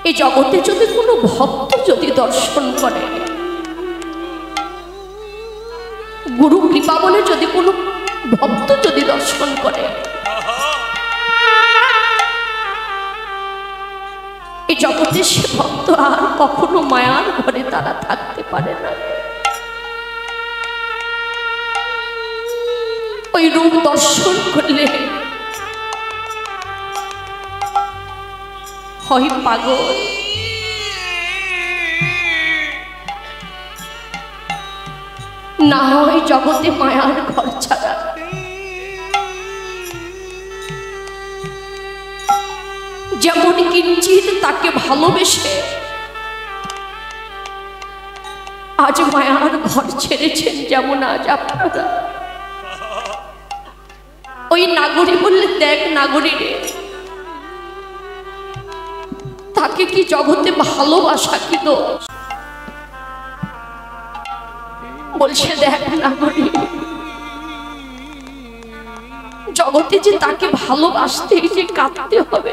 এই জগতে যদি কোনো ভক্ত যদি দর্শন করে, গুরু কৃপা বলে যদি কোনো ভক্ত যদি দর্শন করে, এই জগতে সে ভক্ত আর কখনো মায়ার ঘরে তারা থাকতে পারে না। ওই রূপ দর্শন করলে হয় পাগল, না হয় জগতে মায়ার ঘর ছাড়া। যেমন কিঞ্চিত তাকে ভালোবেসে আজ মায়ার ঘর ছেড়েছেন, যেমন আজ আপনারা। ওই নাগরী বললে, দেখ নাগরী রে, তাকে কি জগতে ভালোবাসা কি দোষ? বলছে দেখ নাগরী, জগতে যে তাকে ভালোবাসতে যে কাঁদতে হবে,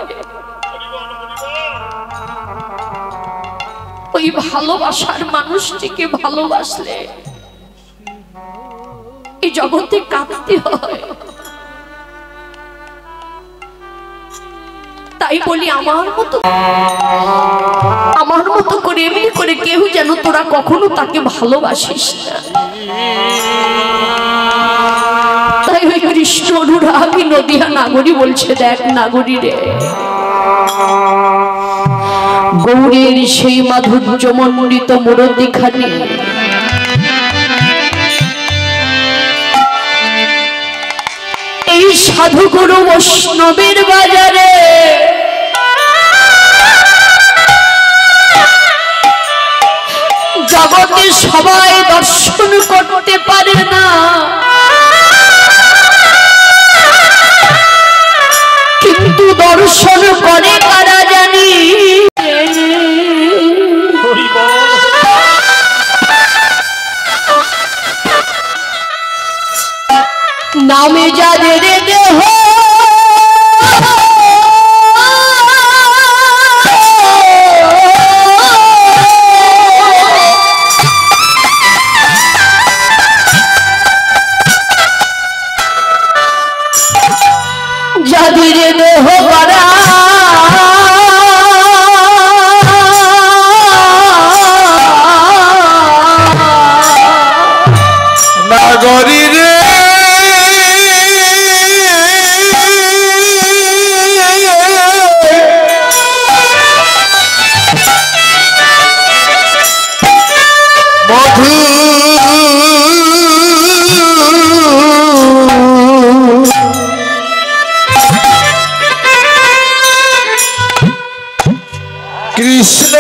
ওই ভালোবাসার মানুষটিকে ভালোবাসলে এই জগতে কাঁদতে হয়। তাই বলি আমার মতো করে এমনি করে কেউ যেন তোরা কখনো তাকে ভালোবাসিস না। তাই ওই কৃষ্ণ অনুরাগী নদিয়া নাগরী বলছে, দেখ নাগরী রে, গৌরের সেই মাধুর্য মণ্ডিত মূরতি খানি এই সাধুগুরু বৈষ্ণবের বাজারে জগতে সবাই দর্শন করতে পারে না, কিন্তু দর্শন করে কারা জানি? নামে যাদের দেহ যাদের দেহ করা নাগরী রে, কৃষ্ণ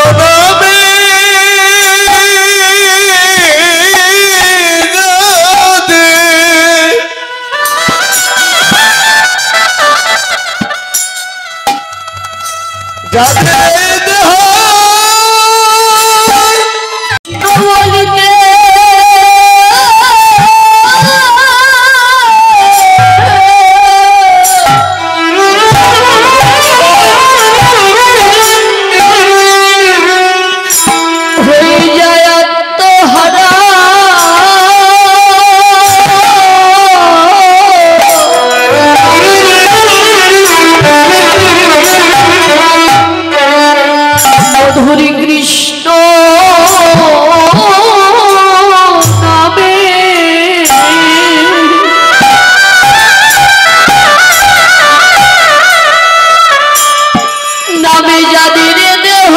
নামে যাদের দেহ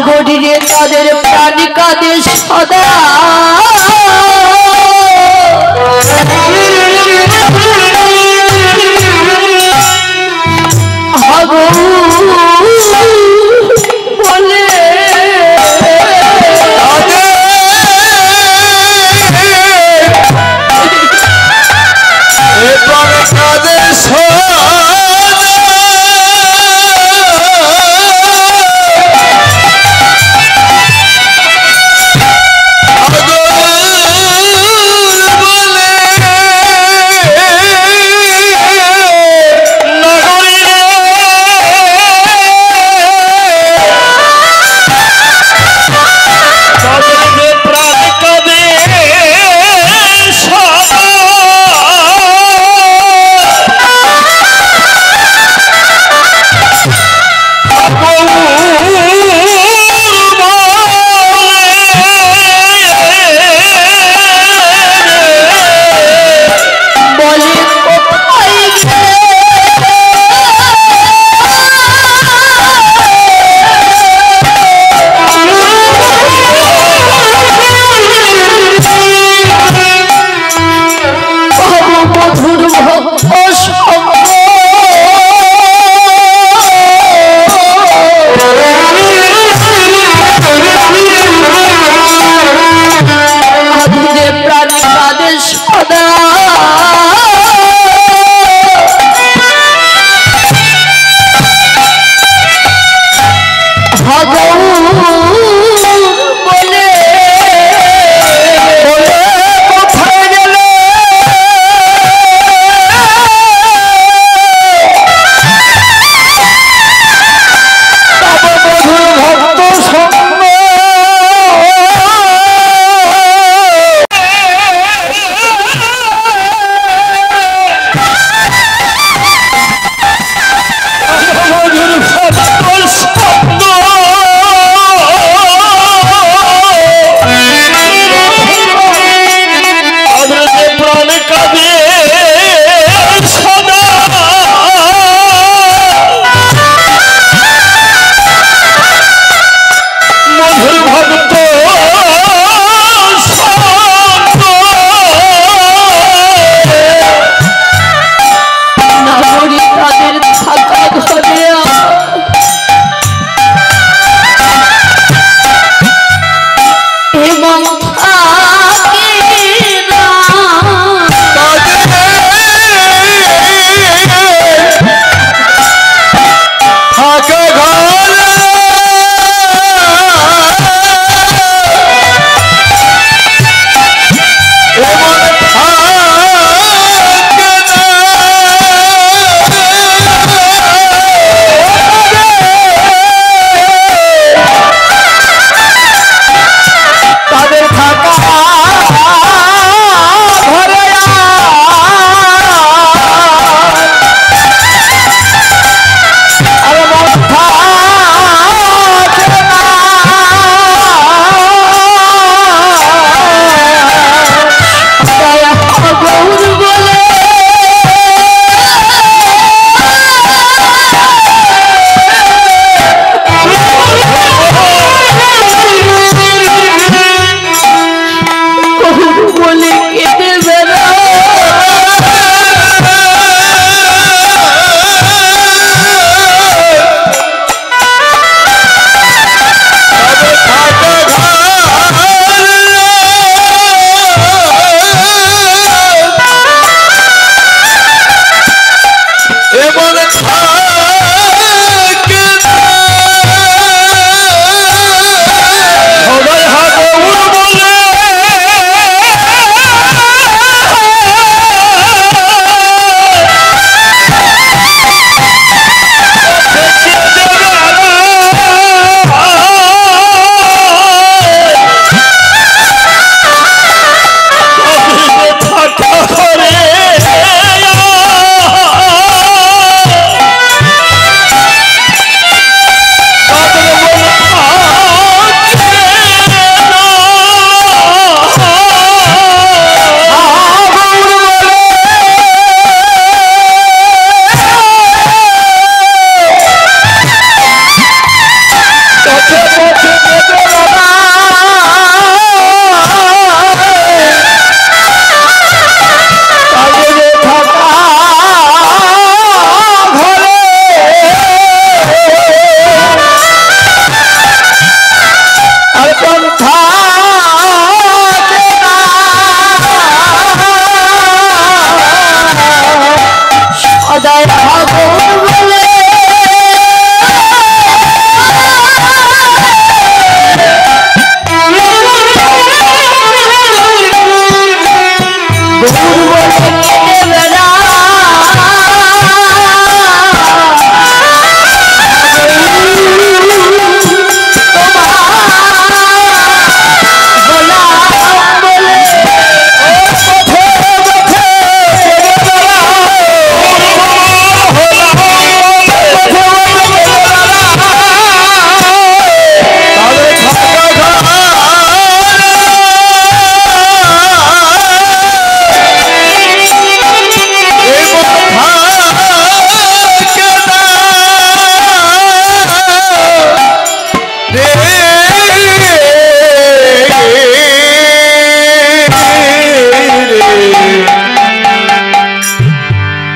নাগরীরে তাদের প্রাণ কাঁদে সদা বলে কাদের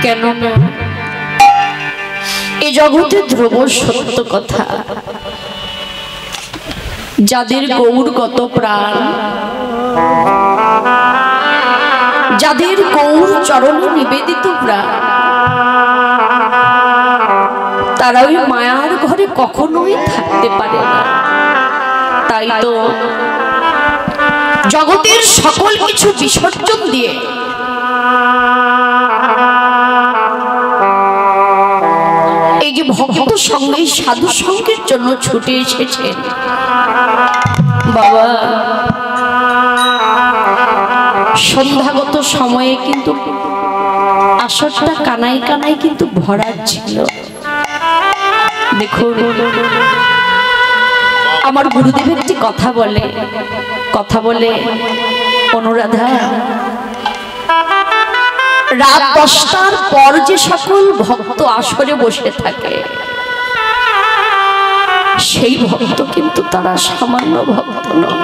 কেননা এই জগতে ধ্রুব সত্য কথা, যাদের গৌরগত প্রাণ, যাদের গৌর চরণে নিবেদিত প্রাণ, তারা ওই মায়ার ঘরে কখনোই থাকতে পারে না। তাই তো জগতের সকল কিছু বিসর্জন দিয়ে এই যে ভক্ত সঙ্গে সাধু সঙ্গের জন্য ছুটে এসেছেন। বাবা, সন্ধ্যাগত সময়ে কিন্তু আসরটা কানাই কানাই কিন্তু ভরা ছিল। দেখুন, আমার গুরুদেব একটি কথা বলে, অনুরাধা, রাত 10টার পর যে সকল ভক্ত আসরে বসে থাকে সেই ভক্ত কিন্তু তারা সামান্য ভক্ত নয়।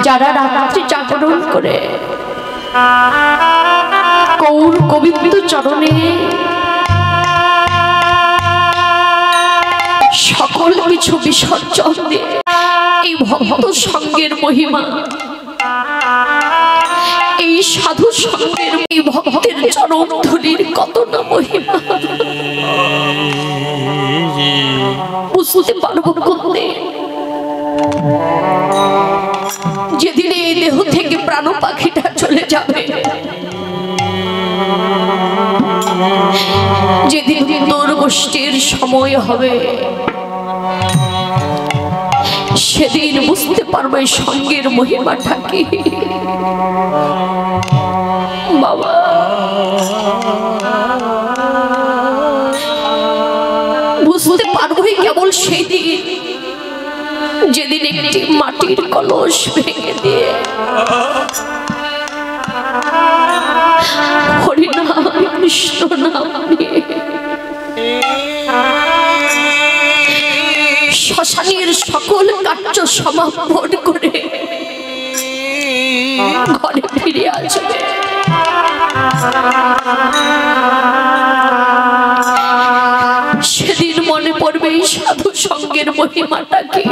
যারা রাত্রি জাগরণ করে গৌর গোবিন্দ চরণে সকল কিছু বিসর্জন দিয়ে এই ভক্ত সঙ্গের মহিমা, এই সাধু সঙ্গের এই ভক্তের চরণ ধুলির কত না মহিমা বুঝতে পারবো করতে। যেদিন এই দেহ থেকে প্রাণ পাখিটা চলে যাবে, যেদিন তোর গোষ্ঠীর সময় হবে, সেদিন বুঝতে পারবে সঙ্গের মহিমাটা কি। বাবা, বুঝতে পারবোই কেবল সেই দিন যেদিন একটি মাটির কলস ভেঙে দিয়ে হরিনাম কৃষ্ণ নাম নিয়ে শ্মশানের সকল কার্য সমাপন করে ঘরে ফিরে আসবে। সেদিন মনে পড়বে এই সাধু সঙ্গের মহিমাটা কি।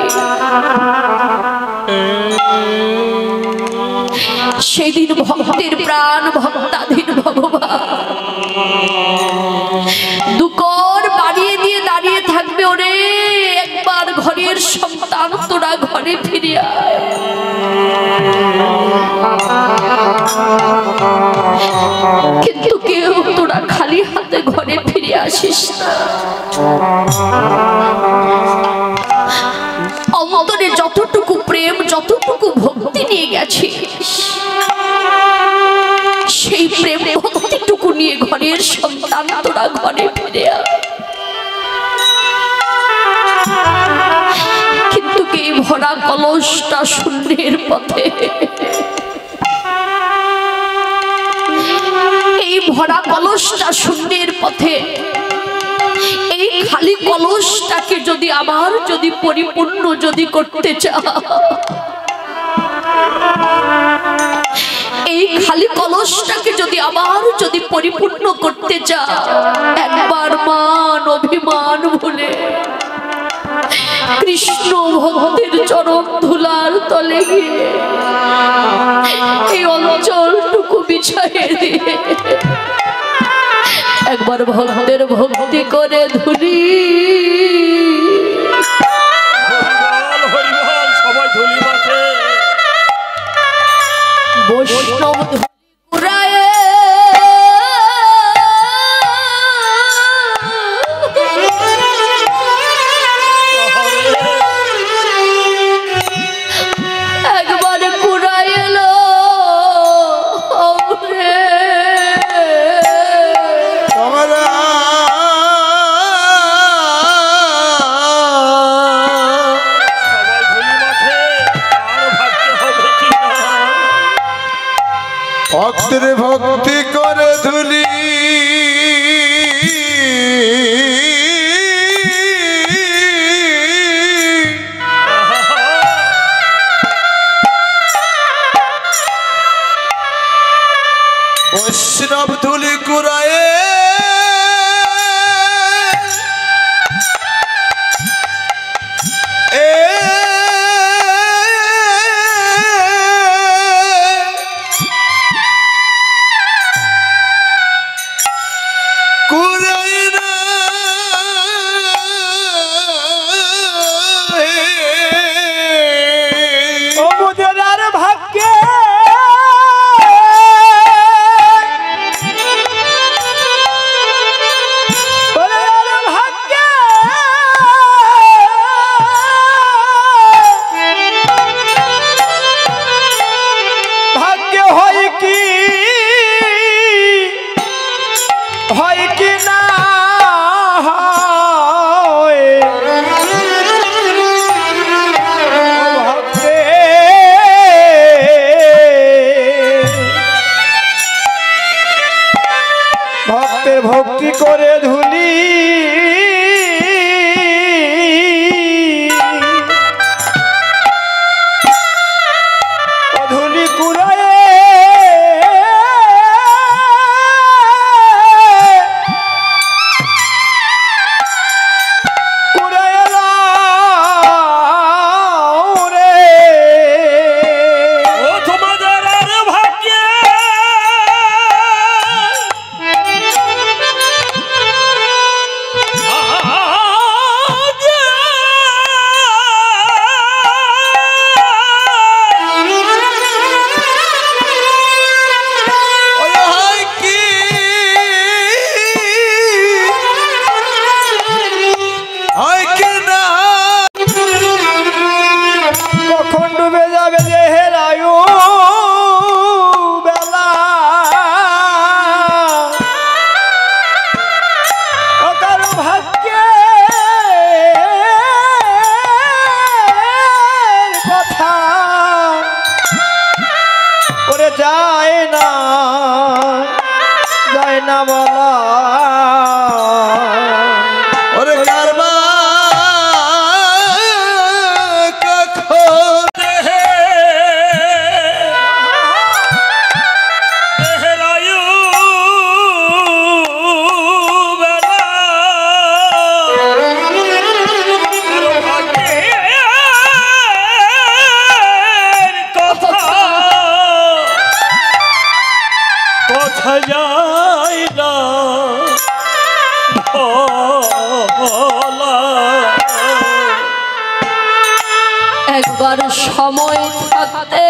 সেদিন ভক্তের প্রাণ ভক্তাধীন ভগবান দুকর বাড়িয়ে দিয়ে দাঁড়িয়ে থাকবে, ওরে একবার ঘরের সন্তান তোরা ঘরে ফিরে আয়। কিন্তু কেউ তোরা খালি হাতে ঘরে ফিরে আসিস না। অন্তরে যতটুকু প্রেম, যতটুকু ভক্তি নিয়ে গেছিস, সেই প্রেম ভক্তিটুকু নিয়ে ঘরের সন্তান তোরা ঘরে ফিরে আয়। কিন্তু এই ভরা কলসটা শূন্যের পথে, এই ভরা কলসটা শূন্যের পথে, এই খালি কলসটাকে যদি আবার যদি পরিপূর্ণ যদি করতে চাও, এই খালি কলসটাকে যদি আবার যদি পরিপূর্ণ করতে চাও, একবার মান অভিমান ভুলে কৃষ্ণ ভক্তের চরণ ধুলার তলে গিয়ে এই অঞ্চলটুকু বিছাইয়ে দিয়ে একবার ভক্তের ভক্তি করে ধুলি। সবাই ধুলি মাঠে বৈষ্ণব ধুলি একবার কুড়ায় এলো ভক্তের ভক্তি করে ধুলি সব ধুলি কুড়ায়ে ভক্তি করে ধুলি ধুলি কুড়ায়ে যায় না বলা ওরে কারবা কখন দেহরায়ু বেলা কথা যায় না একবার সময় থাকতে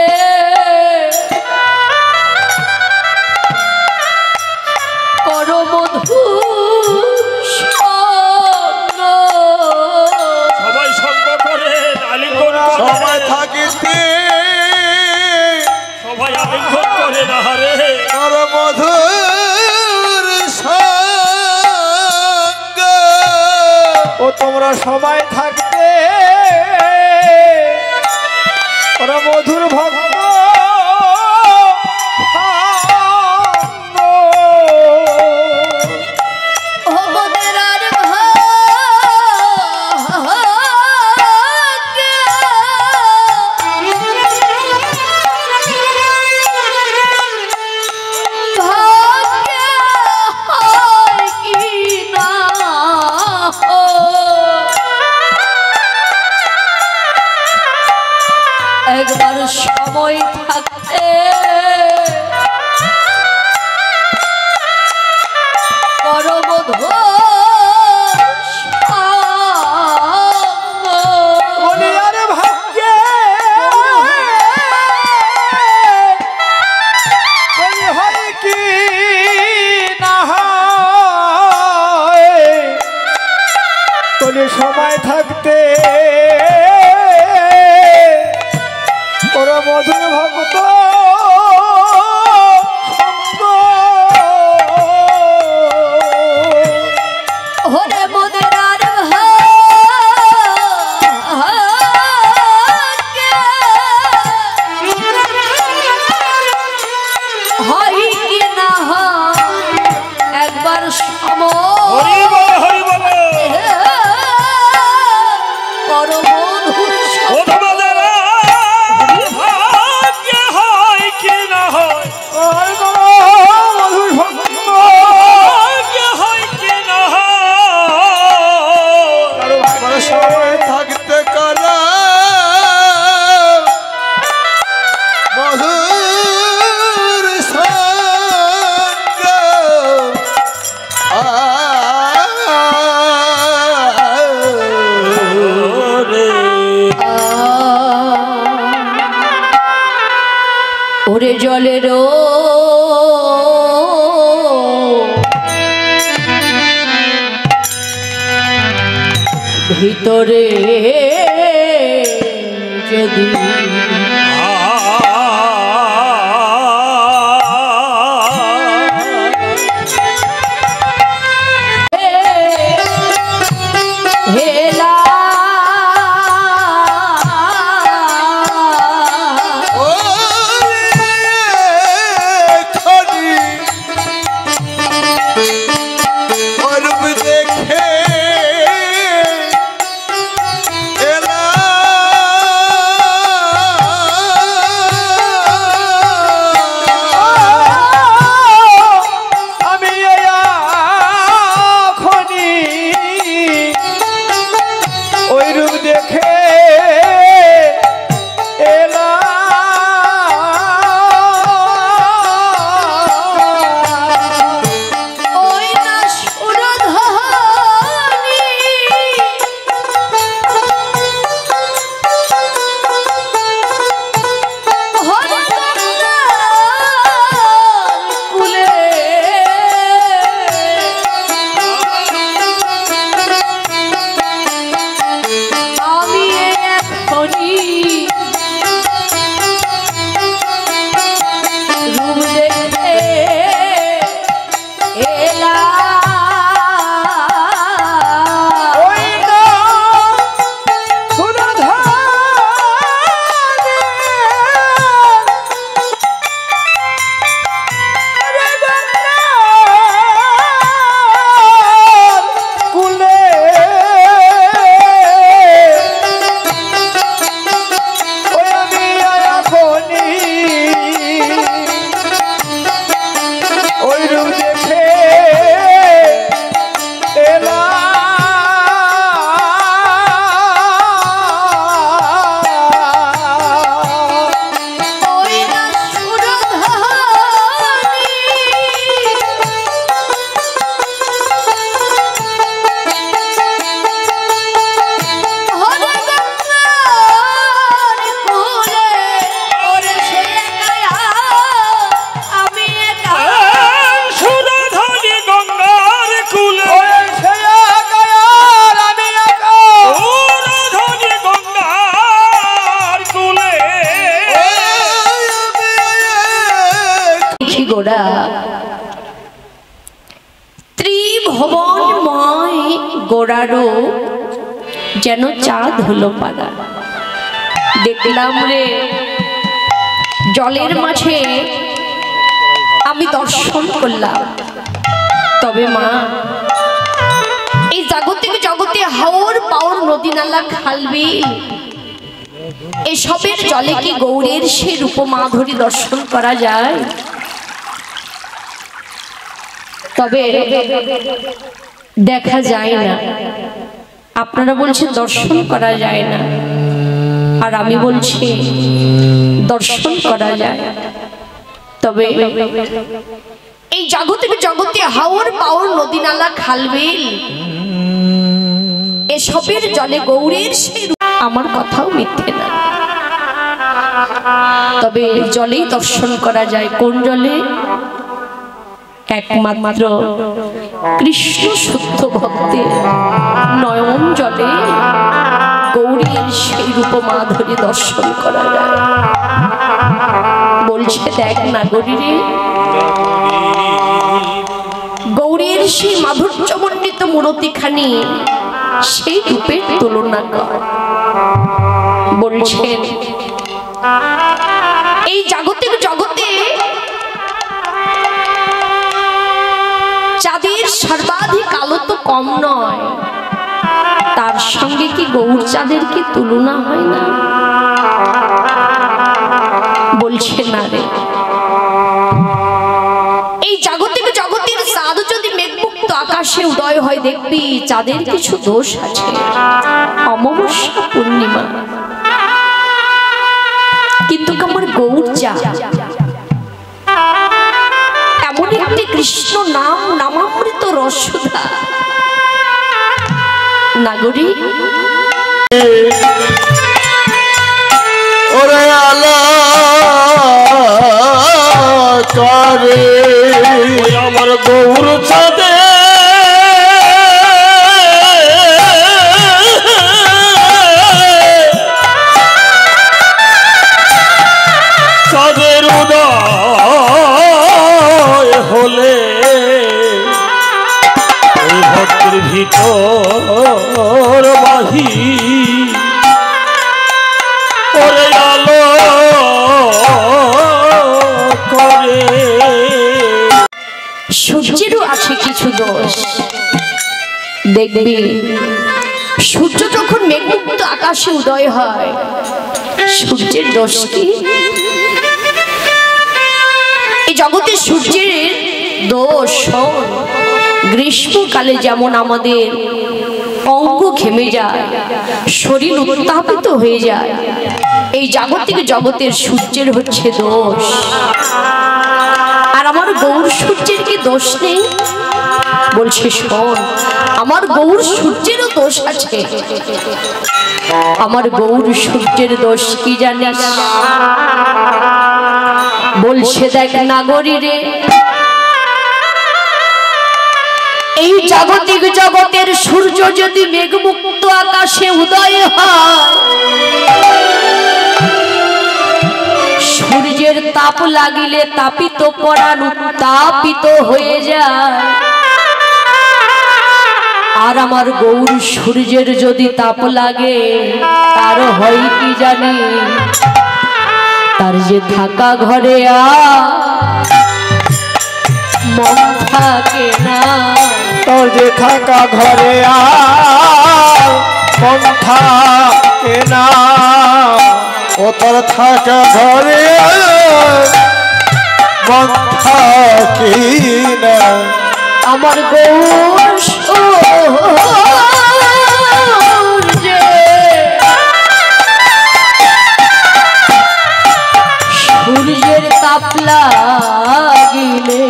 করো মধু সবাই সঙ্গ করে আলিঙ্গন সময় থাকিতে সবাই আলিঙ্গন করে না রে কর মধুর সঙ্গ ও তোমরা সবাই থাকতে ওরা মধুর ভক্ত একবার সময় থাকতে করো মধু ভাগ্যে হয় কি না তোলে সময় থাকতে ওরা মধুর ভক্ত হরে মদরার হয় কি না একবার সময় করো মধুর ওরে জলের ভিতরে যদি ত্রিভুবনময় গোড়ারও যেন চাঁদ হলো পাড়া। দেখলাম রে জলের মাঝে আমি দর্শন করলাম, তবে মা এই জাগতিক জগতে হাওর পাওর নদী নালা খালবিল এসবের জলে কি গৌরের সে রূপমাধুরী দর্শন করা যায়? তবে দেখা যায় না। আপনারা বলছেন দর্শন করা যায় না, আর আমি বলছি দর্শন করা যায়। তবে এই জাগতিক জগতে হাওর পাওর নদী নালা খালবিল এসবের জলে গৌরের সেই আমার কথাও মিথ্যে না। তবে জলেই দর্শন করা যায়। কোন জলে? একমাত্র কৃষ্ণ শুদ্ধ ভক্তের নয়ন জলে গৌরীর সেই রূপমাধুরী দর্শন করা যায়। বলছে দেখ না গৌরীরে, গৌরীর সেই মাধুর্যমণ্ডিত মূরতিখানি সেই রূপের তুলনা কর। বলছেন এই জাগতিক জগতে চাঁদের সর্বাধিক আলো তো কম নয়, তার সঙ্গে কি গৌর চাঁদের কি তুলনা হয় না? বলছে না রে, এই জাগতিক জগতের চাঁদ যদি মেঘমুক্ত আকাশে উদয় হয় দেখবি চাঁদের কিছু দোষ আছে। অমাবস্যা পূর্ণিমা, কিন্তু আমার গৌর চাঁদ এমন একটি কৃষ্ণ নাম নামামৃত রসধা। নাগরিক ওরে আলা রে ওই আমার গৌর চাঁদে চাঁদের উদয় হলে ওই ভক্তের ভিতর বাহি ওরে আলো করে। সূর্যেরও আছে কিছু দোষ। দেখবি সূর্য যখন মেঘমুক্ত আকাশে উদয় হয়, সূর্যের দোষ কি? এই জগতে সূর্যের দোষ গ্রীষ্মকালে যেমন আমাদের অঙ্গ ঘেমে যায়, শরীর উত্তাপিত হয়ে যায়, এই জাগতিক জগতের সূর্যের হচ্ছে দোষ। আর আমার গৌর সূর্যের কি দোষ নেই? বলছে শোন, আমার গৌর সূর্যেরও দোষ আছে। আমার গৌর সূর্যের দোষ কি জানিস? বলছে দেখ নাগরী রে, এই জাগতিক জগতের সূর্য যদি মেঘমুক্ত আকাশে উদয় হয়, সূর্যের তাপ লাগিলে তাপিত পরাণ উত্তাপিত হয়ে যায়। আর আমার গৌর সূর্যের যদি তাপ লাগে, তার হয় কি জানি? তার যে থাকা ঘরে মন থাকে না, তোর যে থাকা ঘরে মন থাকে না, ও তোর থাকা ঘরে মন থাকি না। আমার গৌর সূর্যের তাপ লাগিলে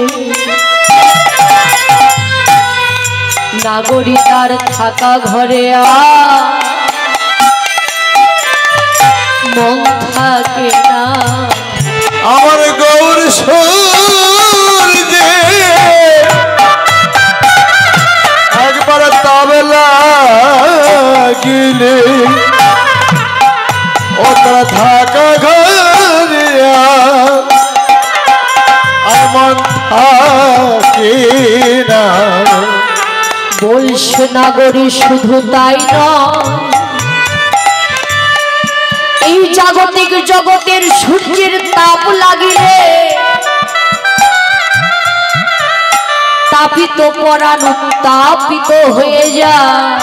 নাগরী তার থাকা ঘরে মন থাকে না। আমার গৌর সূর্যে একবার তবে লাগিলে ও তোর থাকা ঘরে আমার থাকি না। বলছে নাগরী শুধু তাই নয়, এই জাগতিক জগতের সূর্যের তাপ লাগিলে তাপিত পরাণ উত্তাপিত হয়ে যায়।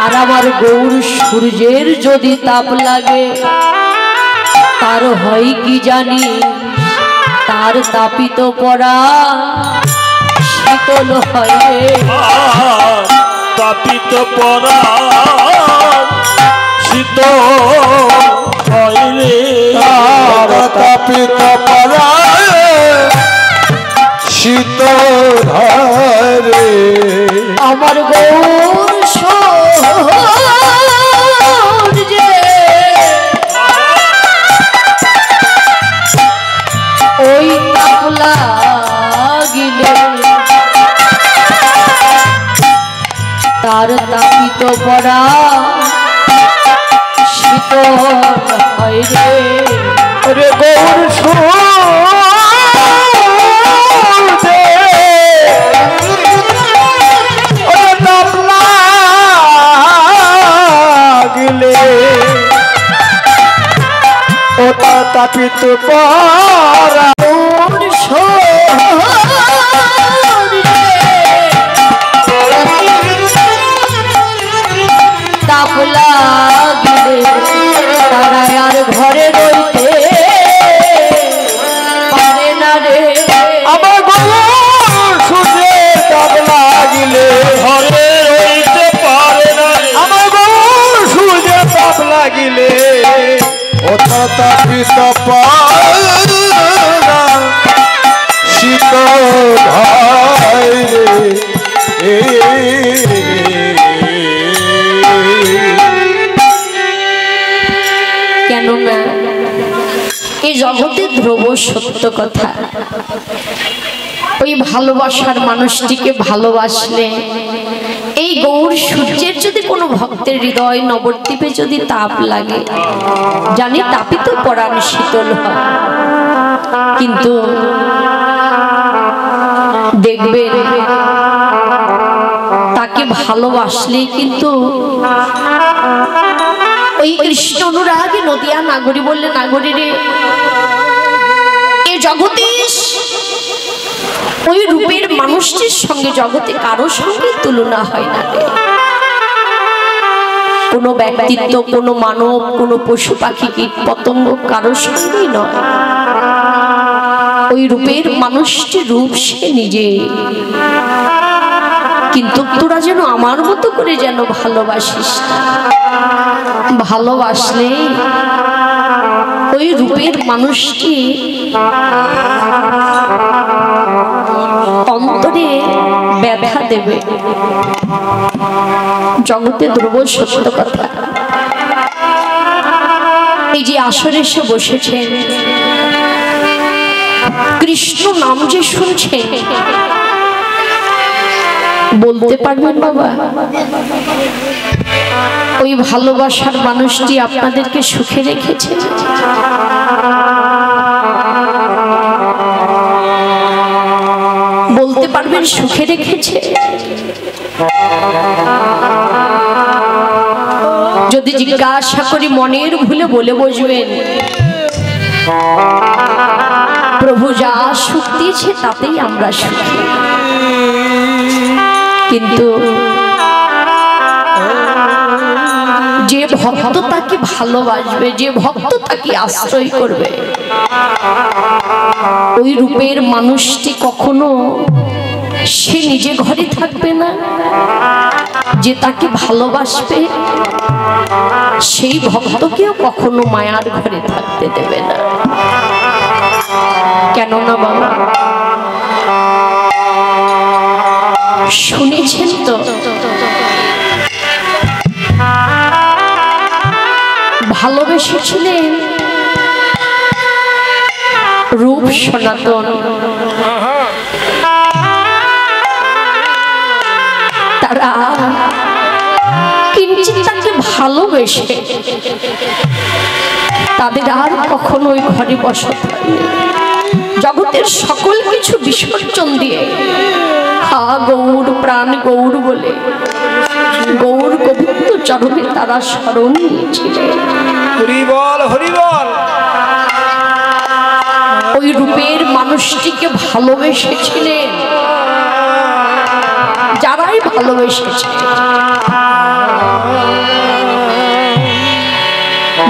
আর আমার গৌর সূর্যের যদি তাপ লাগে, তার হয় কি জানি? তার তাপিত পরাণ শীতল হয়। তাপিত পরাণ শীতল হয় রে, তার তাপিত পরায় শীতল রে। আমার গৌর সূর্যে ওই তাপ লাগিলে তার তাপিত পরাণ শীতল হয় রে। রে গৌর সূর্যে ওরে তাপ লাগিলে ও তাপিত পরাণ গৌর সূর্যে তাপ লাগিলে তারা আর ঘরে রইতে পারে না রে। আমার গৌর সূর্যে তাপ লাগিলে ঘরে রইতে পারে না রে। আমার গৌর সূর্যে তাপ লাগিলে ও তোর তাপিত পরায় শীতল রে। কেননা এই জগতে ধ্রুব সত্য কথা। ওই ভালোবাসার মানুষটিকে ভালোবাসলে এই গৌর সূর্যের যদি কোনো ভক্তের হৃদয় নবদ্বীপে যদি তাপ লাগে, জানি তাপিত পরাণ শীতল হয়, কিন্তু দেখবেন তাকে ভালোবাসলে কিন্তু ওই কৃষ্ণ অনুরাগী নদিয়া নাগরী বললে, নাগরী রে এ জগতে ওই রূপের মানুষটির সঙ্গে জগতে কারো সঙ্গে তুলনা হয় না রে। কোনো ব্যক্তিত্ব, কোনো মানব, কোনো পশু পাখি কীট পতঙ্গ কারো সঙ্গেই নয়। ওই রূপের মানুষটির রূপ সে নিজে। কিন্তু তোরা যেন আমার মতো করে যেন ভালোবাসিস না। ভালোবাসলে ওই রূপের মানুষটি অন্তরে ব্যথা দেবে। জগতে ধ্রুব সত্য কথা। এই যে আসরে এসে বসেছেন, কৃষ্ণ নাম যে শুনছেন, বলতে পারবেন বাবা ওই ভালোবাসার মানুষটি আপনাদেরকে সুখে রেখেছে? বলতে পারবেন সুখে রেখেছে? যদি জিজ্ঞাসা করি মনের ভুলে বলে বসবেন, প্রভু যা সুখ দিয়েছে তাতেই আমরা সুখী। কিন্তু যে ভক্ত তাকে ভালোবাসবে, যে ভক্ত তাকে আশ্রয় করবে, ওই রূপের মানুষটি কখনো সে নিজে ঘরে থাকবে না। যে তাকে ভালোবাসবে সেই ভক্তকেও কখনো মায়ার ঘরে থাকতে দেবে না। কেননা বাবা শুনেছেন তো, ভালোবেসেছিলেন রূপ সনাতন, তারা কিঞ্চিৎ তাকে ভালোবেসে তাদের আর কখনো ওই ঘরে বসত হয়নি। জগতের সকল কিছু বিসর্জন দিয়ে হা গৌর প্রাণ গৌর বলে গৌর গোবিন্দ চরণে তারা শরণ নিয়েছিলেন। হরি বল, হরি বল। ওই রূপের মানুষটিকে ভালোবেসেছিলেন যারাই ভালোবেসেছে,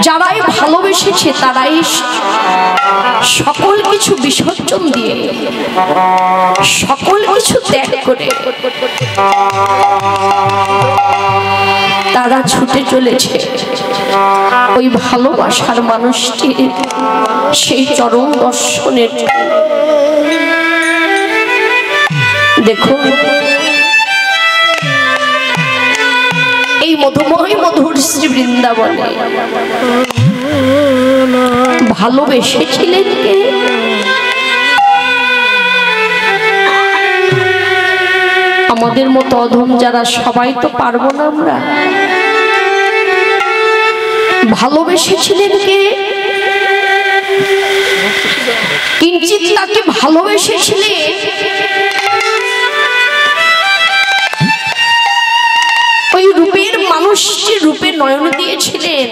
যারাই ভালোবেসেছে তারাই সকল কিছু বিসর্জন দিয়ে, সকল কিছু ত্যাগ করে তারা ছুটে চলেছে ওই ভালোবাসার মানুষটি সেই চরম দর্শনের। দেখুন এই মধুময় মধুর শ্রী বৃন্দাবনে ভালোবেসেছিলেন কে? আমাদের মতো অধম যারা সবাই তো পারবো না। আমরা ভালোবেসেছিলেন কে? কিঞ্চিৎ তাকে ভালোবেসেছিলেন ওই রূপের মানুষটি রূপে নয়ন দিয়েছিলেন।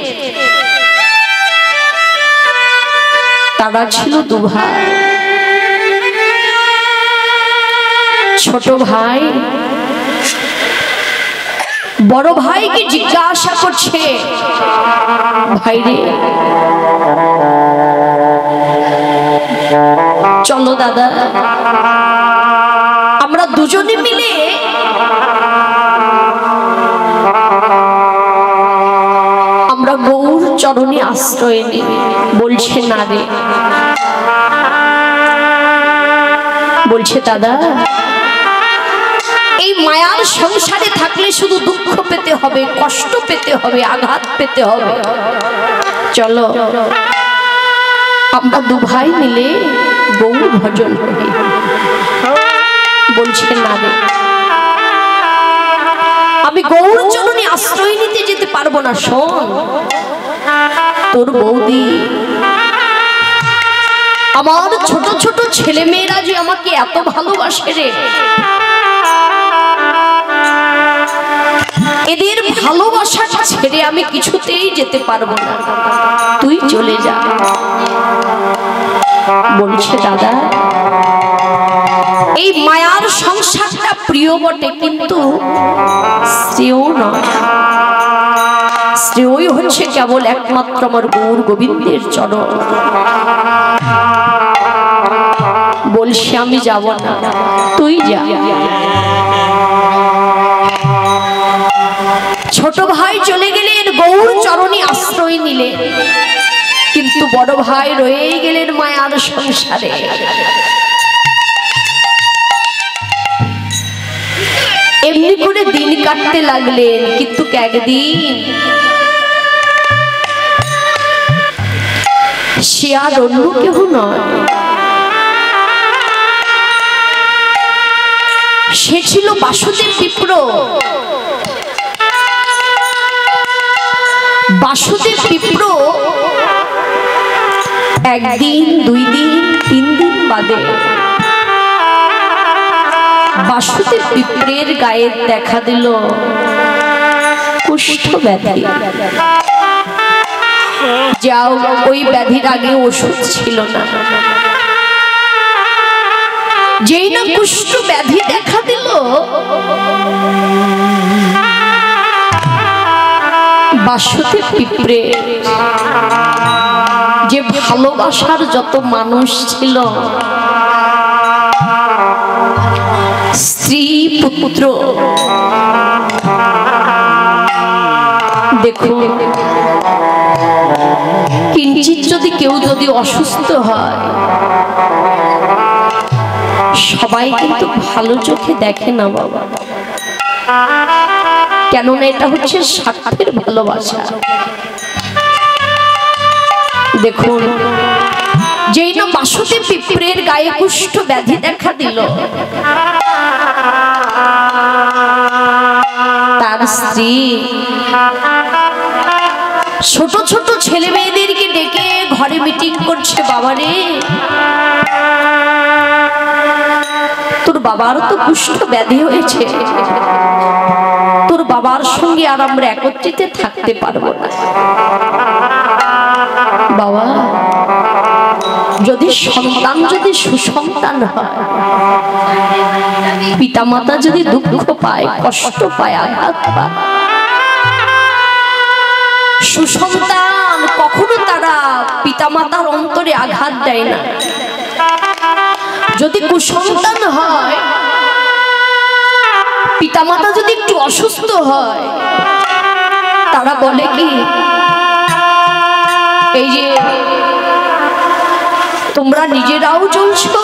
তারা ছিল দু ভাই। ছোট ভাই বড় ভাইকে জিজ্ঞাসা করছে, ভাই রে চলো দাদা আমরা দুজনে মিলে আমরা গৌর চরণে আশ্রয় নিই। বলছে না রে, বলছে দাদা এই মায়ার সংসারে থাকলে শুধু দুঃখ পেতে হবে, কষ্ট পেতে হবে, আঘাত পেতে হবে। চলো আমরা দু ভাই মিলে গৌর ভজন করি। বলছে না রে, আমি গৌর চরণে আশ্রয় নিতে যেতে পারবো না। শোন, তোর বৌদি আমার ছোট ছোট ছেলে মেয়েরা যে আমাকে এত ভালোবাসে রে, এদের ভালোবাসাটা ছেড়ে আমি কিছুতেই যেতে পারবো না, তুই চলে যা। বলছে দাদা, এই মায়ার সংসারটা প্রিয় বটে, কিন্তু শ্রেয় নয়। শ্রেয়ই হচ্ছে কেবল একমাত্র আমার গৌর গোবিন্দের চরণ। বলছে আমি যাব না, তুই যা। ছোট ভাই চলে গেলেন, গৌর চরণে আশ্রয় নিলে, কিন্তু বড় ভাই রয়ে গেলেন মায়ার সংসারে। এমনি করে দিন কাটতে লাগলেন, কিন্তু একদিন সে আর অন্য কেহ নয়, সে ছিল বাসুদেব বিপ্র। বাসুদেব বিপ্র একদিন, দুই দিন, তিন দিন বাদে বাসুদেব বিপ্রের গায়ে দেখা দিল কুষ্ঠ ব্যাধি। যাও, ওই ব্যাধির আগে ওষুধ ছিল না। যেই না কুষ্ঠ ব্যাধি দেখা দিল, বাসুদেব বিপ্রে যে ভালোবাসার যত মানুষ ছিল, স্ত্রী পুত্র, দেখুন কিঞ্চিত যদি কেউ যদি অসুস্থ হয়, সবাই কিন্তু ভালো চোখে দেখে না বাবা, কেননা এটা হচ্ছে স্বার্থের ভালোবাসা। দেখুন, যেই না বাসুদেব বিপ্রের গায়ে কুষ্ঠ ব্যাধি দেখা দিল, তার স্ত্রী ছোট ছোট ছেলে মেয়েদেরকে ডেকে ঘরে মিটিং করছে। বাবারে, তোর বাবার তো কুষ্ঠ ব্যাধি হয়েছে, তোর বাবার সঙ্গে আর আমরা একত্রিত থাকতে পারবো না। বাবা, যদি সন্তান যদি সুসন্তান হয়, পিতামাতা যদি দুঃখ পায়, কষ্ট পায়, আঘাত পায়, সুসন্তান কখনো তারা পিতামাতার অন্তরে আঘাত দেয় না। যদি কুসন্তান হয়, পিতামাতা যদি একটু অসুস্থ হয়, তারা বলে কি, এই যে তোমরা নিজেরাও চলছো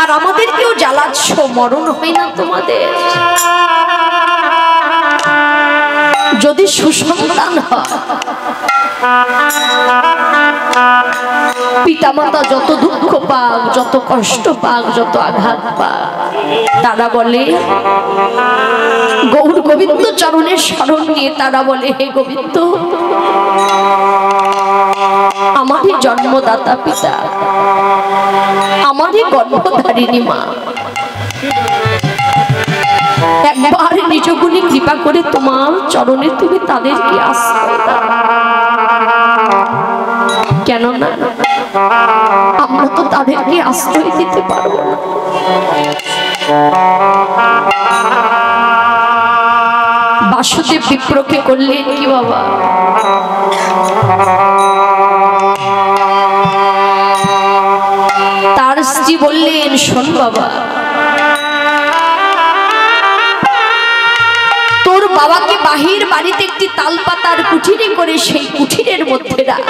আর আমাদেরকেও জ্বালাচ্ছ, মরণ হয় না তোমাদের। যদি সুসন্তান হয়, পিতামাতা যত দুঃখ পাক, যত কষ্ট পাক, যত আঘাত পাক, তারা বলে গৌর গোবিন্দ চরণের শরণ নিয়ে তারা বলে, হে গোবিন্দ, আমারই জন্মদাতা পিতা, আমারই গর্ভধারিণী মা, একবার নিজ গুণে কৃপা করে তোমার চরণে তুমি তাদেরকে আশ্রয় দাও। কেননা আমরা তো তাদেরকে আশ্রয় দিতে পারবো না। বাসুদেব বিপ্রকে করলেন কি বাবা, তার স্ত্রী বললেন, শোন বাবা, তোর বাবাকে বাহির বাড়িতে একটি তালপাতার কুঠিরে করে সেই কুঠিরের মধ্যে রাখ,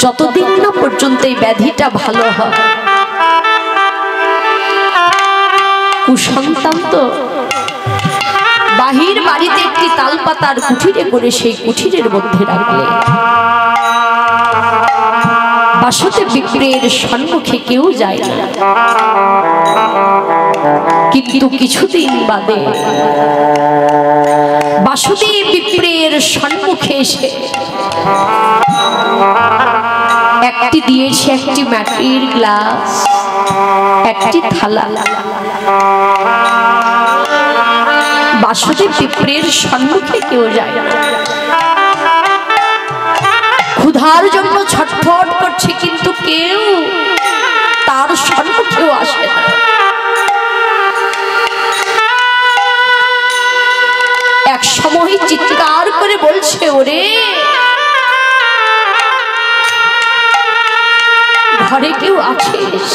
যতদিন না পর্যন্ত এই ব্যাধিটা ভালো হয়। কুসন্তান তো বাহির বাড়িতে একটি তালপাতার কুঠিরে করে সেই কুঠিরের মধ্যে রাখলে বাসুদেব বিপ্রের সম্মুখে কেউ যায় না। কিন্তু কিছুদিন বাদে বাসুদেব বিপ্রের সম্মুখে এসে একটি দিয়েছে একটি মাটির গ্লাস, একটি থালা। বাসুদেব বিপ্রের সম্মুখে কেউ যায় না। ক্ষুধার জন্য ছটফট করছে, কিন্তু কেউ তার সম্মুখেও আসে না। এক সময় চিৎকার করে বলছে, ওরে ঘরে কেউ আছিস?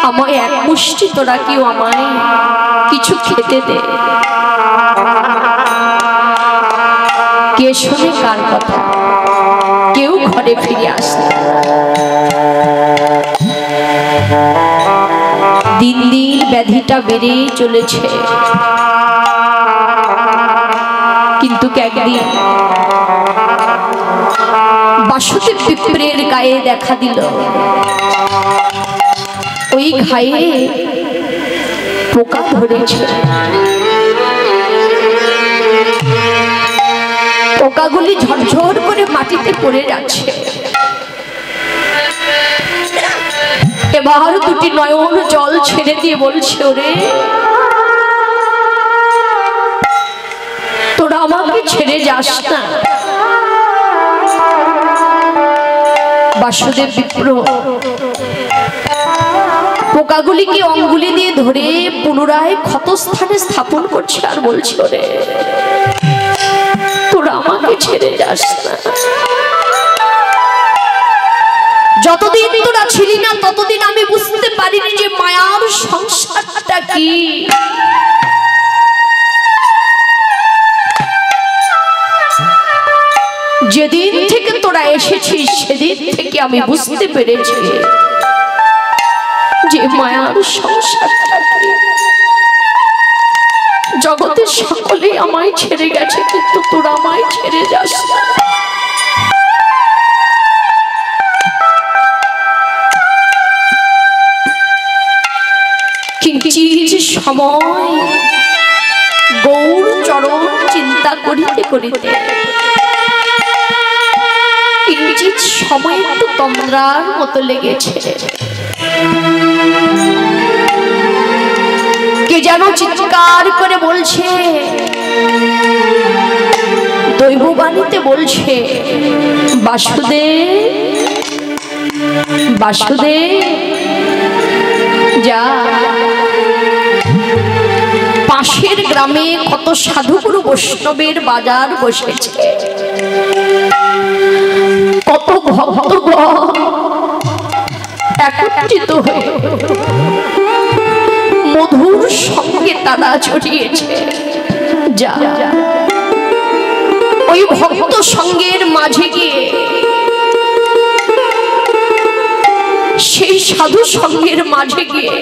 আমায় এক মুষ্টি তোরা কেউ আমায় কিছু খেতে দে। কে শোনে কার কথা? কেউ ঘরে ফিরে আসে। দিন দিন ব্যাধিটা বেড়ে চলেছে, কিন্তু একদিন বাসুদেব বিপ্রের গায়ে দেখা দিল। ওই ঘায়ে পোকা ধরেছে। পোকাগুলি ঝরঝর করে মাটিতে পড়ে যাচ্ছে। এবার দুটি নয়ন জল ছেড়ে দিয়ে বলছে, ওরে তোরা আমাকে ছেড়ে যাস না। বাসুদেব বিপ্র পোকাগুলিকে অঙ্গুলি দিয়ে ধরে পুনরায় ক্ষতস্থানে স্থাপন করছে আর বলছে, ওরে তোরা আমাকে ছেড়ে যাস না। যতদিন তোরা ছিলি না ততদিন আমি বুঝতে পারিনি যে মায়ার সংসারটা কি। যেদিন থেকে তোরা এসেছিস সেদিন থেকে আমি বুঝতে পেরেছি যে মায়ার সংসারটা কি। জগতের সকলে আমায় ছেড়ে গেছে, কিন্তু তোরা আমায় ছেড়ে যাস না। কিঞ্চিৎ সময় গৌর চরণ চিন্তা করিতে করিতে কিঞ্চিৎ সময় একটু তন্দ্রার মতো লেগেছে। কে যেন চিৎকার করে বলছে, দৈববাণীতে বলছে, বাসুদেব বাসুদেব যা। পাশের গ্রামে কত সাধুগুরু বৈষ্ণবের বাজার বসেছে, কত ভক্তগণ একত্রিত হয়ে মধুর সঙ্গে তারা ছড়িয়েছে। যা ওই ভক্ত সঙ্গের মাঝে গিয়ে সেই সাধু সঙ্গের মাঝে গিয়ে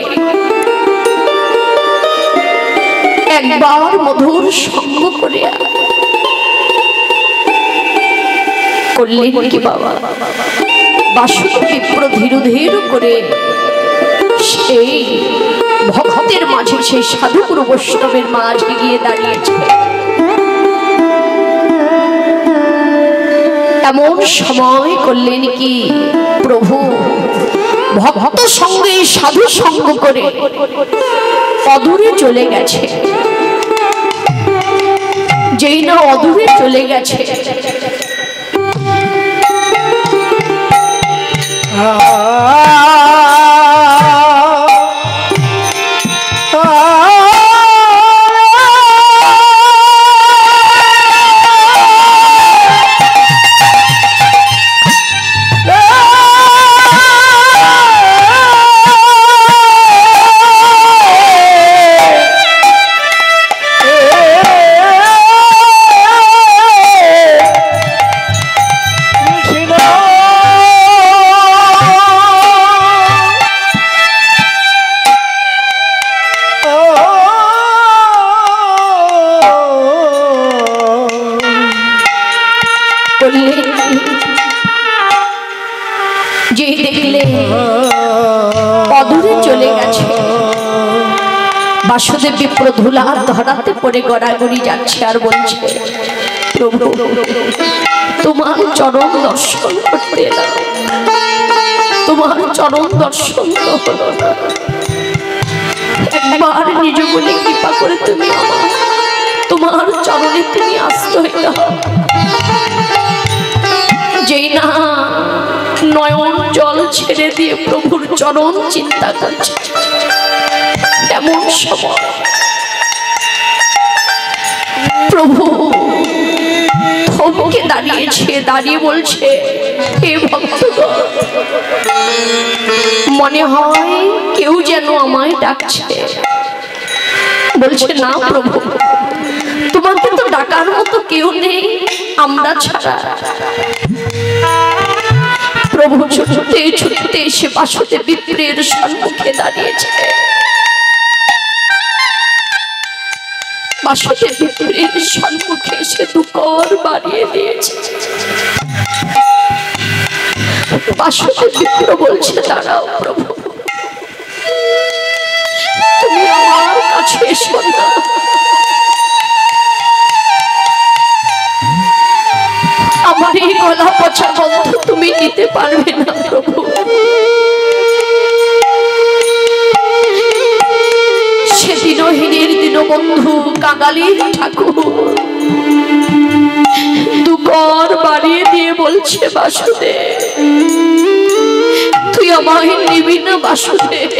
একবার মধুর সঙ্গ করে করলেন কি বাবা। বাসুদেব বিপ্র ধীর ধীর করে সেই ভক্তের মাঝে, সেই সাধুগুরু বৈষ্ণবের মাঝে গিয়ে দাঁড়িয়েছে। এমন সময় করলেন কি প্রভু, ভক্ত সঙ্গে সাধু সঙ্গ করে অদূরে চলে গেছে। যেই না অদূরে চলে গেছে, শুনলে যে দেখলে অদূরে চলে গেছে বাসুদেব বিপ্র ধুলার ধরাতে পড়ে গড়াগড়ি যাচ্ছে আর বলছে, প্রভু তোমার চরণ দর্শন করতে এলাম, তোমার চরণ দর্শন তো হলো না, একবার নিজ বলে কৃপা করে তুমি আমার তোমার চরণে তুমি আশ্রয় দাও। যেই না নয়ন জল ছেড়ে দিয়ে প্রভুর চরণ চিন্তা করছে, এমন সময় প্রভু থমকে দাঁড়িয়েছে, দাঁড়িয়ে বলছে, হে ভক্তগণ, মনে হয় কেউ যেন আমায় ডাকছে। বলছে, না প্রভু, তোমাকে তো ডাকার মতো কেউ নেই আমরা ছাড়া। প্রভু ছুটতে ছুটতে এসে বাসুদেব বিপ্রের সম্মুখে দাঁড়িয়েছে। বাসুদেব বিপ্রের সম্মুখে এসে দুকর বাড়িয়ে দিয়েছে। বাসুদেব বিপ্র বলছে, দাঁড়াও প্রভু, তুমি আমার কাছে এসো না, আমার এই গলা পচা গন্ধ তুমি নিতে পারবে না প্রভু। সেদিনও হীনের দীনবন্ধু কাঙালির ঠাকুর দুকর বাড়িয়ে দিয়ে বলছে, বাসুদেব তুই আমায় নিবি না বাসুদেব।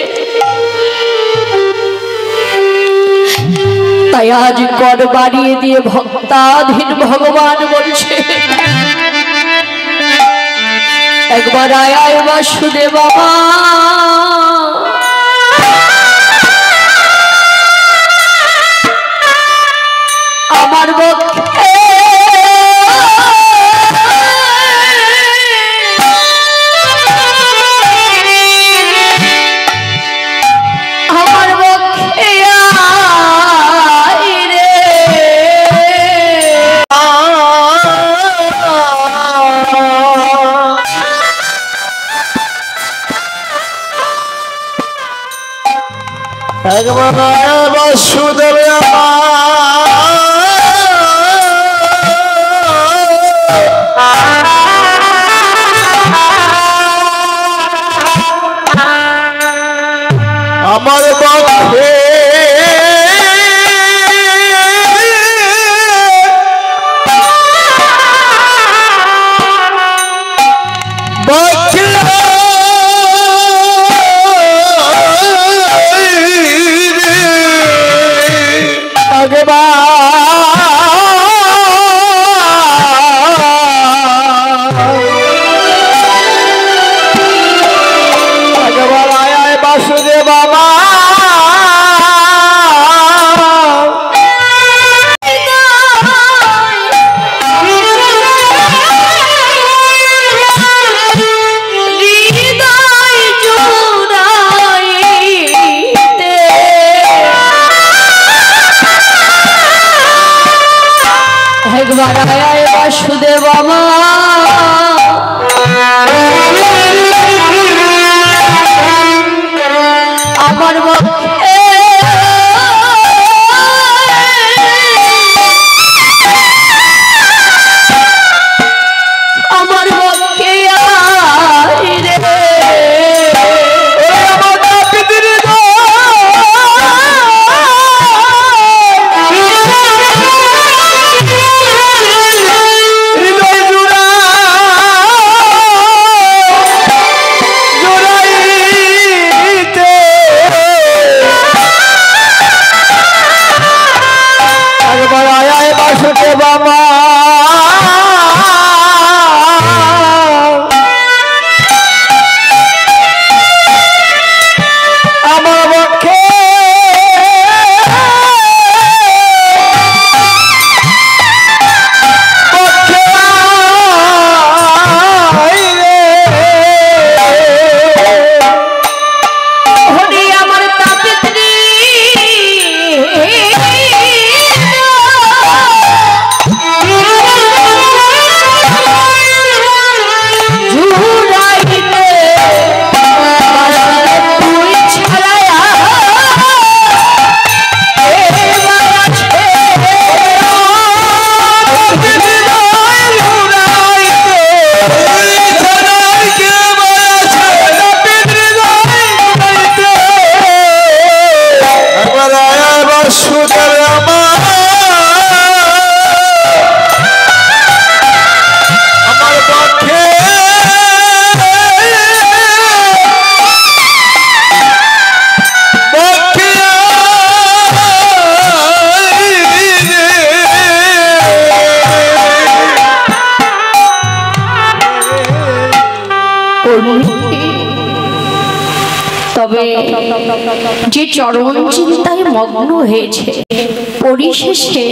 তাই আজ কর বাড়িয়ে দিয়ে ভক্তাধীন ভগবান বলছে, একবার আয় আয় বাসুদেব আমার পক্ষে, আমার পক্ষে একবার বাসুদেব আমার পক্ষে বাসুদেব আমার পক্ষে আমার পক্ষে যে চরণ চিন্তায় মগ্ন হয়েছে, পরিশেষে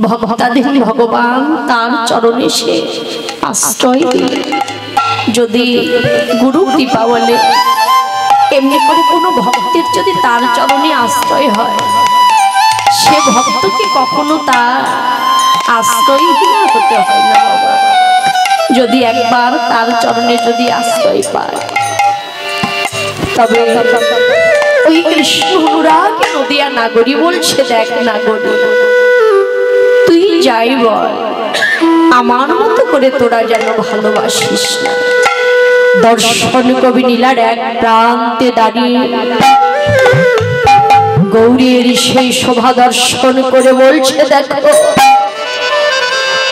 ভক্তাধীন ভগবান তার চরণে সে আশ্রয় দিলেন। যদি গুরু কৃপা বলে, এমনি করে কোনো ভক্তের যদি তার চরণে আশ্রয় হয়, সে ভক্তকে কখনো তার আশ্রয়হীন হতে হয় না বাবা। যদি একবার তার চরণে যদি আশ্রয় পায়, তবে ওই কৃষ্ণ অনুরাগ নদিয়া নাগরী বলছে, দেখ নাগরী, তুই যাই বল, আমার মতো করে তোরা যেন ভালোবাসিস না। দর্শন কবি নীলার এক প্রান্তে দাঁড়িয়ে গৌরীর সেই শোভা দর্শন করে বলছে, দেখো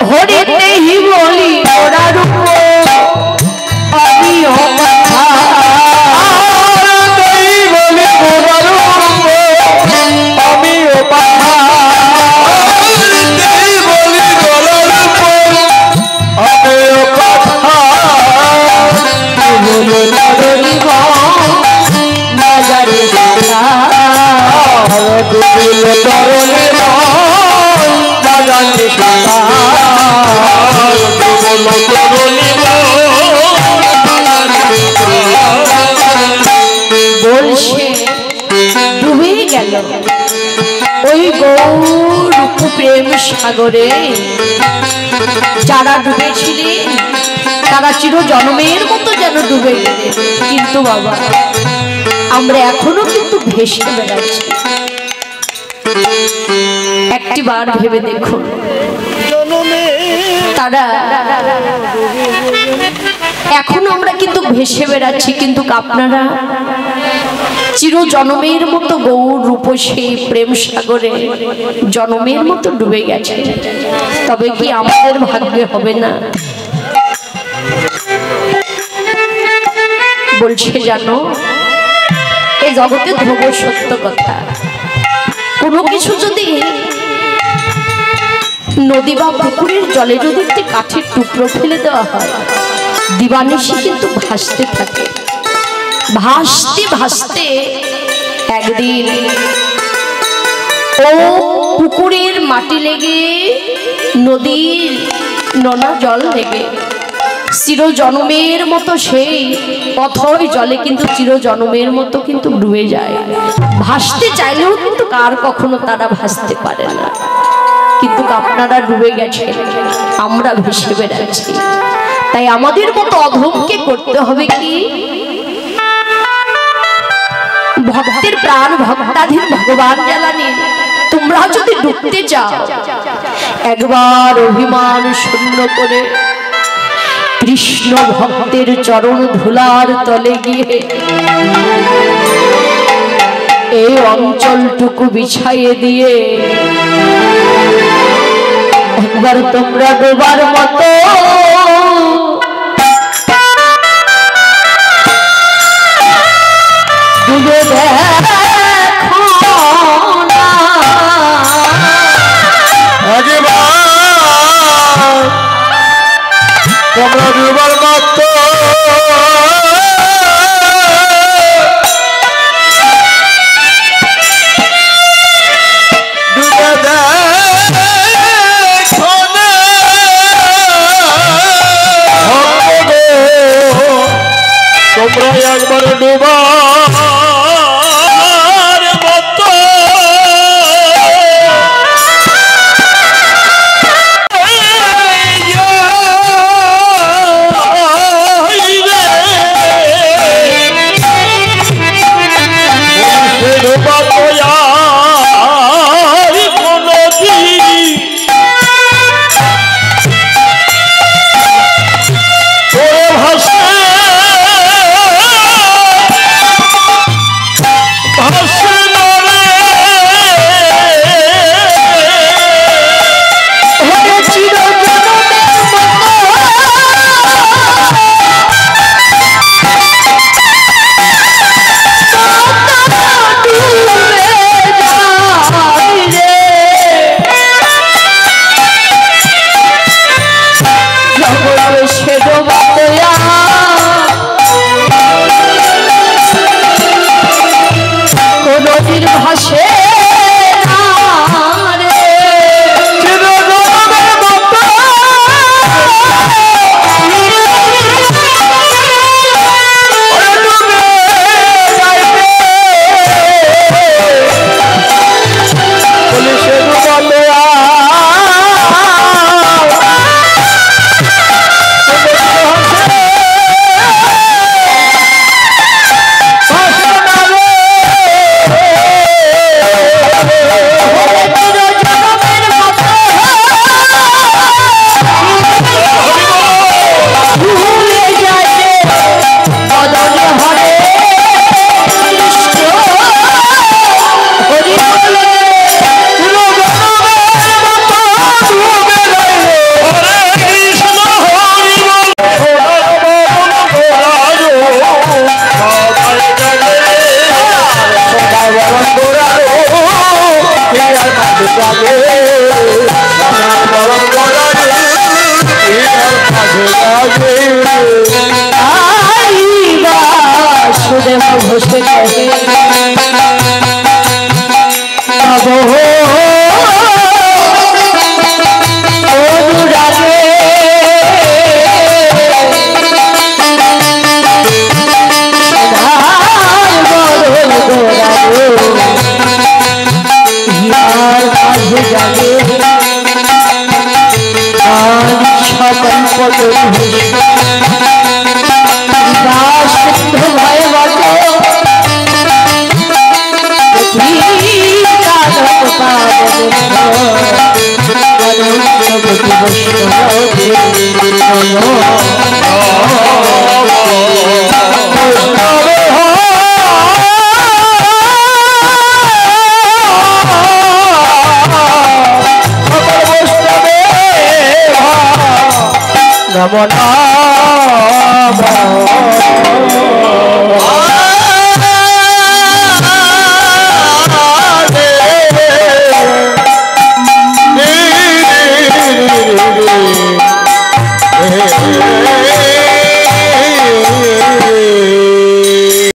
হরিতেই বলি ওরা রূপ আমি কথা, বলছে ডুবে গেল ওই গৌর প্রেম সাগরে। যারা ডুবেছিলেন তারা চির জন্মের মতো যেন ডুবে গেলেন, কিন্তু বাবা আমরা এখনো কিন্তু ভেসে বেড়াচ্ছি। একটিবার ভেবে দেখুন, তারা এখন আমরা কিন্তু ভেসে বেড়াচ্ছি, কিন্তু আপনারা চির জন্মের মতো গৌর রূপসী প্রেম সাগরে জন্মের মতো ডুবে গেছে। তবে কি আমাদের ভাগ্যে হবে না? বলছে জানো, এই জগতে ধ্রুব সত্য কথা, কোনো কিছু যদি নদী বা পুকুরের জলে যদি একটি কাঠের টুকরো ফেলে দেওয়া হয়, দিবানিশি কিন্তু ভাসতে থাকে। ভাসতে ভাসতে একদিন ও পুকুরের মাটি লেগে, নদীর নোনা জল লেগে চির জন্মের মতো সেই অথই জলে কিন্তু চির জন্মের মতো কিন্তু ডুবে যায়। ভাসতে চাইলেও কিন্তু কার কখনো তারা ভাসতে পারে না। কিন্তু আপনারা ডুবে গেছে, আমরা ভেসে বেড়াচ্ছি। তাই আমাদের মতো অধমকে করতে হবে কি, ভক্তের প্রাণ ভক্তাধীন ভগবান জ্বালানি, তোমরা যদি ডুবতে চাও, একবার অভিমান শূন্য করে কৃষ্ণ ভক্তের চরণ ধুলার তলে গিয়ে এই অঞ্চলটুকু বিছাইয়ে দিয়ে একবার তোমরা ডোবার মতো ডুবে দেখো না। তোমরা ডুবার মতো তোমরা একবার ডুবার মতো সিন্ধু ভয় বট নমো নমঃ